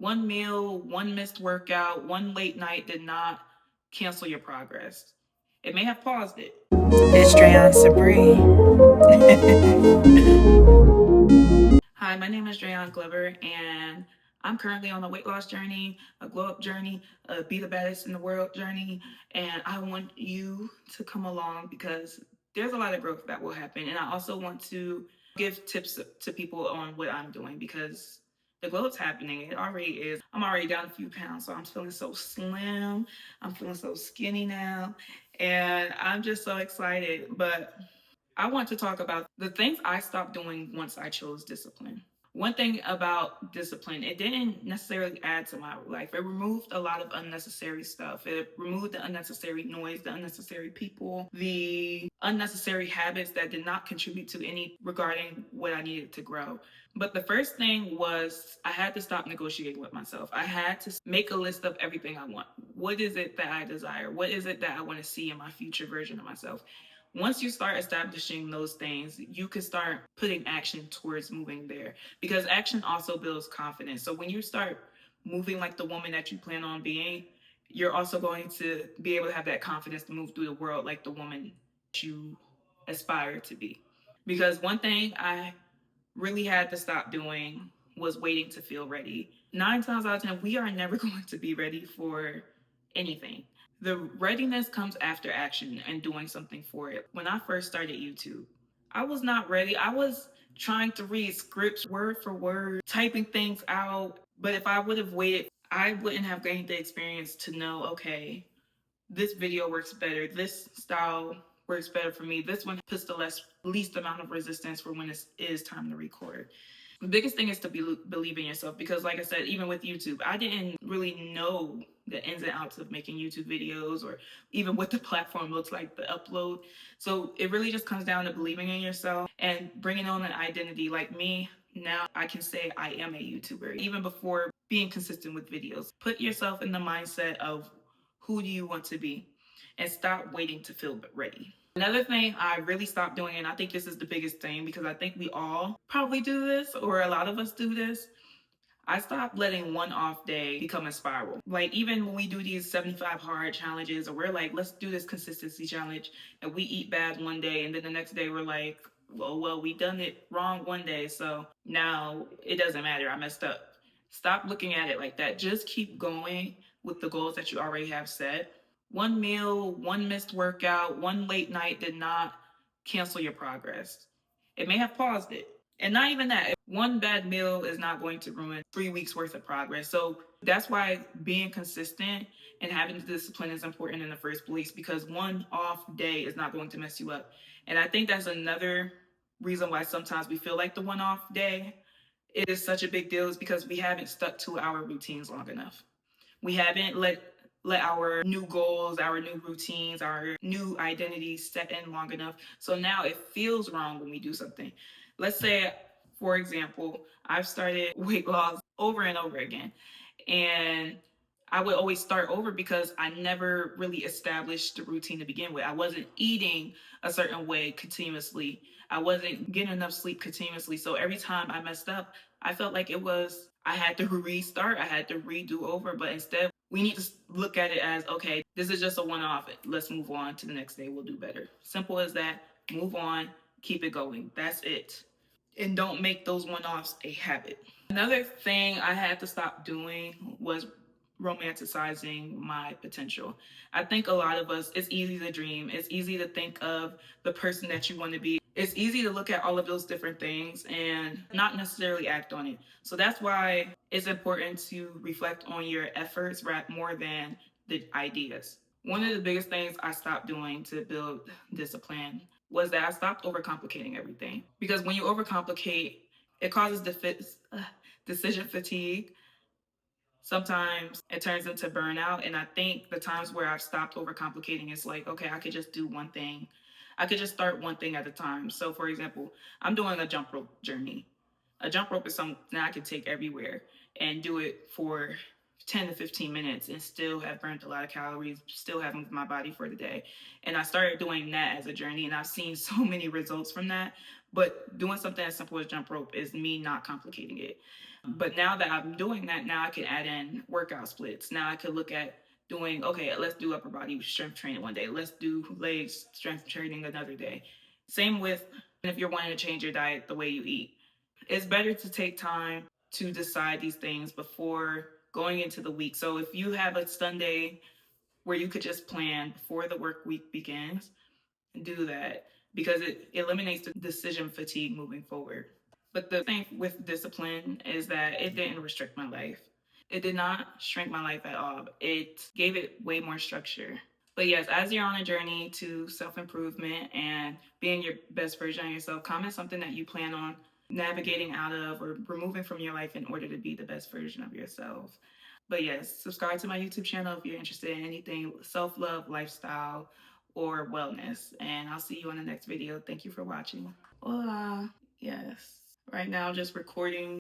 One meal, one missed workout, one late night did not cancel your progress. It may have paused it. It's Drayon Sabri. Hi, my name is Drayon Glover, and I'm currently on a weight loss journey, a glow up journey, a be the baddest in the world journey, and I want you to come along because there's a lot of growth that will happen. And I also want to give tips to people on what I'm doing because the glow up's happening. It already is. I'm already down a few pounds, so I'm feeling so slim. I'm feeling so skinny now, and I'm just so excited. But I want to talk about the things I stopped doing once I chose discipline. One thing about discipline, it didn't necessarily add to my life. It removed a lot of unnecessary stuff. It removed the unnecessary noise, the unnecessary people, the unnecessary habits that did not contribute to any regarding what I needed to grow. But the first thing was I had to stop negotiating with myself. I had to make a list of everything I want. What is it that I desire? What is it that I want to see in my future version of myself? Once you start establishing those things, you can start putting action towards moving there because action also builds confidence. So when you start moving like the woman that you plan on being, you're also going to be able to have that confidence to move through the world like the woman that you aspire to be. Because one thing I really had to stop doing was waiting to feel ready. 9 times out of 10, we are never going to be ready for anything. The readiness comes after action and doing something for it. When I first started YouTube, I was not ready. I was trying to read scripts word for word, typing things out. But if I would have waited, I wouldn't have gained the experience to know, okay, this video works better. This style works better for me. This one puts the least amount of resistance for when it is time to record. The biggest thing is to believe in yourself because, like I said, even with YouTube, I didn't really know the ins and outs of making YouTube videos or even what the platform looks like, the upload. So it really just comes down to believing in yourself and bringing on an identity. Like me, now I can say I am a YouTuber, even before being consistent with videos. Put yourself in the mindset of who do you want to be and stop waiting to feel ready. Another thing I really stopped doing, and I think this is the biggest thing because I think we all probably do this, or a lot of us do this. I stopped letting one off day become a spiral. Like, even when we do these 75 hard challenges, or we're like, let's do this consistency challenge, and we eat bad one day, and then the next day we're like, well, we done it wrong one day, so now it doesn't matter. I messed up. Stop looking at it like that. Just keep going with the goals that you already have set. One meal, one missed workout, one late night did not cancel your progress. It may have paused it. And not even that. One bad meal is not going to ruin 3 weeks worth of progress. So that's why being consistent and having the discipline is important in the first place because one off day is not going to mess you up. And I think that's another reason why sometimes we feel like the one off day is such a big deal is because we haven't stuck to our routines long enough. We haven't let our new goals, our new routines, our new identities set in long enough. So now it feels wrong when we do something. Let's say, for example, I've started weight loss over and over again. And I would always start over because I never really established the routine to begin with. I wasn't eating a certain way continuously. I wasn't getting enough sleep continuously. So every time I messed up, I felt like I had to restart, I had to redo over. But instead, we need to look at it as okay, this is just a one off. Let's move on to the next day. We'll do better. Simple as that. Move on, keep it going. That's it. And don't make those one offs a habit. Another thing I had to stop doing was romanticizing my potential. I think a lot of us, it's easy to dream. It's easy to think of the person that you want to be. It's easy to look at all of those different things and not necessarily act on it. So that's why it's important to reflect on your efforts more than the ideas. One of the biggest things I stopped doing to build discipline was that I stopped overcomplicating everything. Because when you overcomplicate, it causes decision fatigue. Sometimes it turns into burnout. And I think the times where I've stopped overcomplicating is like, okay, I could just do one thing. I could just start one thing at a time. So, for example, I'm doing a jump rope journey. A jump rope is something I can take everywhere and do it for 10 to 15 minutes and still have burnt a lot of calories, still have moved my body for the day. And I started doing that as a journey, and I've seen so many results from that. But doing something as simple as jump rope is me not complicating it. But now that I'm doing that, now I can add in workout splits. Now I could look at doing, okay, let's do upper body strength training one day. Let's do legs strength training another day. Same with if you're wanting to change your diet, the way you eat. It's better to take time to decide these things before going into the week. So if you have a Sunday where you could just plan before the work week begins, do that because it eliminates the decision fatigue moving forward. But the thing with discipline is that it didn't restrict my life. It did not shrink my life at all. It gave it way more structure. But yes, as you're on a journey to self improvement and being your best version of yourself, comment something that you plan on navigating out of or removing from your life in order to be the best version of yourself. But yes, subscribe to my YouTube channel if you're interested in anything self love, lifestyle, or wellness. And I'll see you on the next video. Thank you for watching. Hola. Yes. Right now, just recording